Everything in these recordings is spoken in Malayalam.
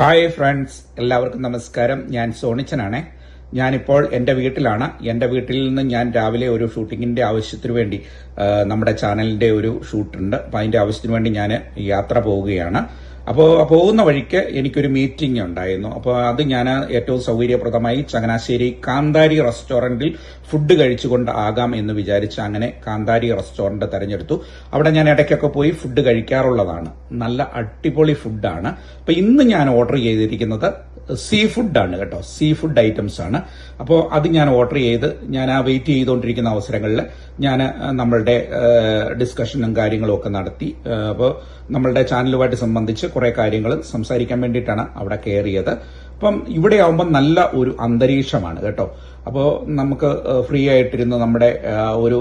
ഹായ് ഫ്രണ്ട്സ്, എല്ലാവർക്കും നമസ്കാരം. ഞാൻ സോണിച്ചനാണ്. ഞാനിപ്പോൾ എൻ്റെ വീട്ടിലാണ്. എൻ്റെ വീട്ടിൽ നിന്ന് ഞാൻ രാവിലെ ഒരു ഷൂട്ടിങ്ങിന്റെ ആവശ്യത്തിന് വേണ്ടി നമ്മുടെ ചാനലിന്റെ ഒരു ഷൂട്ടുണ്ട്. അപ്പം അതിന്റെ ആവശ്യത്തിന് വേണ്ടി ഞാൻ യാത്ര പോവുകയാണ്. അപ്പോൾ പോകുന്ന വഴിക്ക് എനിക്കൊരു മീറ്റിംഗ് ഉണ്ടായിരുന്നു. അപ്പോൾ അത് ഞാൻ ഏറ്റവും സൗകര്യപ്രദമായി ചങ്ങനാശ്ശേരി കാന്താരി റെസ്റ്റോറന്റിൽ ഫുഡ് കഴിച്ചുകൊണ്ട് ആകാം എന്ന് വിചാരിച്ച് അങ്ങനെ കാന്താരി റെസ്റ്റോറന്റ് തെരഞ്ഞെടുത്തു. അവിടെ ഞാൻ ഇടയ്ക്കൊക്കെ പോയി ഫുഡ് കഴിക്കാറുള്ളതാണ്. നല്ല അടിപൊളി ഫുഡാണ്. അപ്പൊ ഇന്ന് ഞാൻ ഓർഡർ ചെയ്തിരിക്കുന്നത് സീ ഫുഡാണ് കേട്ടോ. സീ ഫുഡ് ഐറ്റംസ് ആണ്. അപ്പോൾ അത് ഞാൻ ഓർഡർ ചെയ്ത് ഞാൻ ആ വെയിറ്റ് ചെയ്തുകൊണ്ടിരിക്കുന്ന അവസരങ്ങളിൽ ഞാൻ നമ്മളുടെ ഡിസ്കഷനും കാര്യങ്ങളും ഒക്കെ നടത്തി. അപ്പോൾ നമ്മളുടെ ചാനലുമായിട്ട് സംബന്ധിച്ച് കുറെ കാര്യങ്ങൾ സംസാരിക്കാൻ വേണ്ടിയിട്ടാണ് അവിടെ കയറിയത്. അപ്പം ഇവിടെ ആവുമ്പോൾ നല്ല ഒരു അന്തരീക്ഷമാണ് കേട്ടോ. അപ്പോൾ നമുക്ക് ഫ്രീ ആയിട്ടിരുന്ന് നമ്മുടെ ഒരു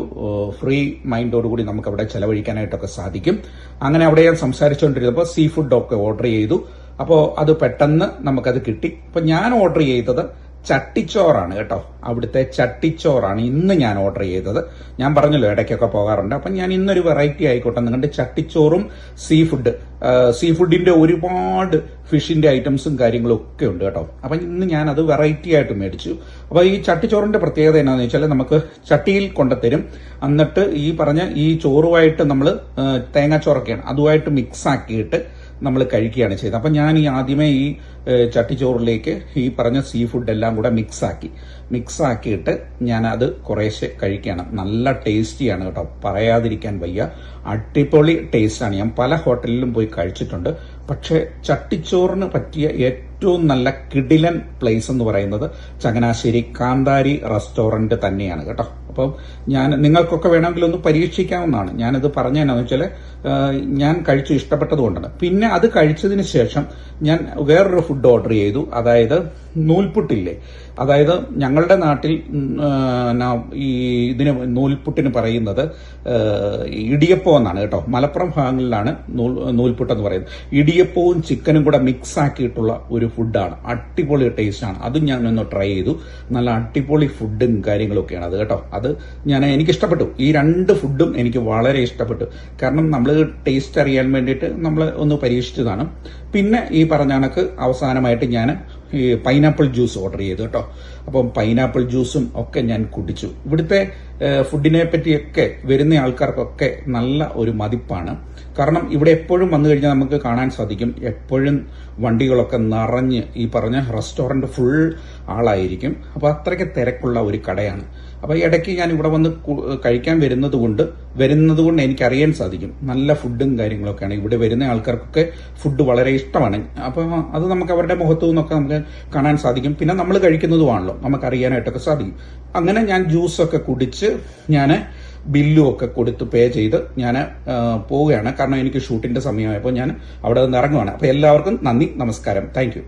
ഫ്രീ മൈൻഡോടുകൂടി നമുക്ക് അവിടെ ചെലവഴിക്കാനായിട്ടൊക്കെ സാധിക്കും. അങ്ങനെ അവിടെ ഞാൻ സംസാരിച്ചുകൊണ്ടിരുന്നപ്പോൾ സീ ഫുഡൊക്കെ ഓർഡർ ചെയ്തു. അപ്പോൾ അത് പെട്ടെന്ന് നമുക്കത് കിട്ടി. അപ്പൊ ഞാൻ ഓർഡർ ചെയ്തത് ചട്ടിച്ചോറാണ് കേട്ടോ. അവിടുത്തെ ചട്ടിച്ചോറാണ് ഇന്ന് ഞാൻ ഓർഡർ ചെയ്തത്. ഞാൻ പറഞ്ഞല്ലോ ഇടയ്ക്കൊക്കെ പോകാറുണ്ട്. അപ്പം ഞാൻ ഇന്നൊരു വെറൈറ്റി ആയിക്കോട്ടെ നിങ്ങളുടെ ചട്ടിച്ചോറും സീ ഫുഡിന്റെ ഒരുപാട് ഫിഷിന്റെ ഐറ്റംസും കാര്യങ്ങളും ഒക്കെ ഉണ്ട് കേട്ടോ. അപ്പം ഇന്ന് ഞാൻ അത് വെറൈറ്റി ആയിട്ട് മേടിച്ചു. അപ്പൊ ഈ ചട്ടിച്ചോറിന്റെ പ്രത്യേകത എന്താണെന്ന് വെച്ചാൽ നമുക്ക് ചട്ടിയിൽ കൊണ്ടുത്തരും. എന്നിട്ട് ഈ പറഞ്ഞ ഈ ചോറുമായിട്ട് നമ്മൾ തേങ്ങാച്ചോറൊക്കെയാണ് അതുമായിട്ട് മിക്സ് ആക്കിയിട്ട് നമ്മൾ കഴിക്കുകയാണ് ചെയ്തത്. അപ്പം ഞാൻ ആദ്യമേ ഈ ചട്ടിച്ചോറിലേക്ക് ഈ പറഞ്ഞ സീ ഫുഡ് എല്ലാം കൂടെ മിക്സ് ആക്കിയിട്ട് ഞാൻ അത് കുറേശ്ശെ കഴിക്കുകയാണ്. നല്ല ടേസ്റ്റിയാണ് കേട്ടോ, പറയാതിരിക്കാൻ വയ്യ. അടിപൊളി ടേസ്റ്റാണ്. ഞാൻ പല ഹോട്ടലിലും പോയി കഴിച്ചിട്ടുണ്ട്. പക്ഷെ ചട്ടിച്ചോറിന് പറ്റിയ ഏറ്റവും നല്ല കിടിലൻ പ്ലേസ് എന്ന് പറയുന്നത് ചങ്ങനാശ്ശേരി കാന്താരി റെസ്റ്റോറന്റ് തന്നെയാണ് കേട്ടോ. അപ്പം നിങ്ങൾക്കൊക്കെ വേണമെങ്കിൽ ഒന്ന് പരീക്ഷിക്കാവുന്നതാണ്. ഞാനത് പറഞ്ഞതെന്നു വെച്ചാൽ ഞാൻ കഴിച്ചു ഇഷ്ടപ്പെട്ടത് കൊണ്ടാണ്. പിന്നെ അത് കഴിച്ചതിന് ശേഷം ഞാൻ വേറൊരു ഫുഡ് ഓർഡർ ചെയ്തു. അതായത് നൂൽപുട്ടില്ലേ, അതായത് ഞങ്ങളുടെ നാട്ടിൽ ഇതിന് നൂൽപുട്ടിന് പറയുന്നത് ഇടിയപ്പം എന്നാണ് കേട്ടോ. മലപ്പുറം ഭാഗങ്ങളിലാണ് നൂൽപുട്ടെന്ന് പറയുന്നത്. ഇടിയപ്പവും ചിക്കനും കൂടെ മിക്സ് ആക്കിയിട്ടുള്ള ഒരു ഫുഡാണ്. അടിപൊളി ടേസ്റ്റാണ്. അതും ഞാൻ ഒന്ന് ട്രൈ ചെയ്തു. നല്ല അടിപൊളി ഫുഡും കാര്യങ്ങളൊക്കെയാണ് അത് കേട്ടോ. അത് എനിക്ക് ഇഷ്ടപ്പെട്ടു. ഈ രണ്ട് ഫുഡും എനിക്ക് വളരെ ഇഷ്ടപ്പെട്ടു. കാരണം നമ്മൾ ടേസ്റ്റ് അറിയാൻ വേണ്ടിയിട്ട് നമ്മൾ ഒന്ന് പരീക്ഷിച്ചതാണ്. പിന്നെ ഈ പറഞ്ഞ കണക്ക് അവസാനമായിട്ട് ഞാൻ ഈ പൈനാപ്പിൾ ജ്യൂസ് ഓർഡർ ചെയ്തു കേട്ടോ. അപ്പം പൈനാപ്പിൾ ജ്യൂസും ഒക്കെ ഞാൻ കുടിച്ചു. ഇവിടുത്തെ ഫുഡിനെ പറ്റിയൊക്കെ വരുന്ന ആൾക്കാർക്കൊക്കെ നല്ല ഒരു മതിപ്പാണ്. കാരണം ഇവിടെ എപ്പോഴും വന്നു കഴിഞ്ഞാൽ നമുക്ക് കാണാൻ സാധിക്കും, എപ്പോഴും വണ്ടികളൊക്കെ നിറഞ്ഞ് ഈ പറഞ്ഞ റെസ്റ്റോറന്റ് ഫുൾ ആളായിരിക്കും. അപ്പൊ അത്രയ്ക്ക് തിരക്കുള്ള ഒരു കടയാണ്. അപ്പൊ ഇടയ്ക്ക് ഞാൻ ഇവിടെ വന്ന് കഴിക്കാൻ വരുന്നത് കൊണ്ട് എനിക്കറിയാൻ സാധിക്കും നല്ല ഫുഡും കാര്യങ്ങളൊക്കെയാണ്. ഇവിടെ വരുന്ന ആൾക്കാർക്കൊക്കെ ഫുഡ് വളരെ ഇഷ്ടമാണ്. അപ്പൊ അത് നമുക്ക് അവരുടെ മുഖത്തു നിന്നൊക്കെ നമുക്ക് കാണാൻ സാധിക്കും. പിന്നെ നമ്മൾ കഴിക്കുന്നതുമാണല്ലോ, നമുക്കറിയാനായിട്ടൊക്കെ സാധിക്കും. അങ്ങനെ ഞാൻ ജ്യൂസൊക്കെ കുടിച്ച് ഞാൻ ബില്ലും ഒക്കെ കൊടുത്ത് പേ ചെയ്ത് ഞാൻ പോവുകയാണ്. കാരണം എനിക്ക് ഷൂട്ടിന്റെ സമയമായപ്പോൾ ഞാൻ അവിടെ നിന്ന് ഇറങ്ങുവാണ്. അപ്പൊ എല്ലാവർക്കും നന്ദി, നമസ്കാരം, താങ്ക് യു.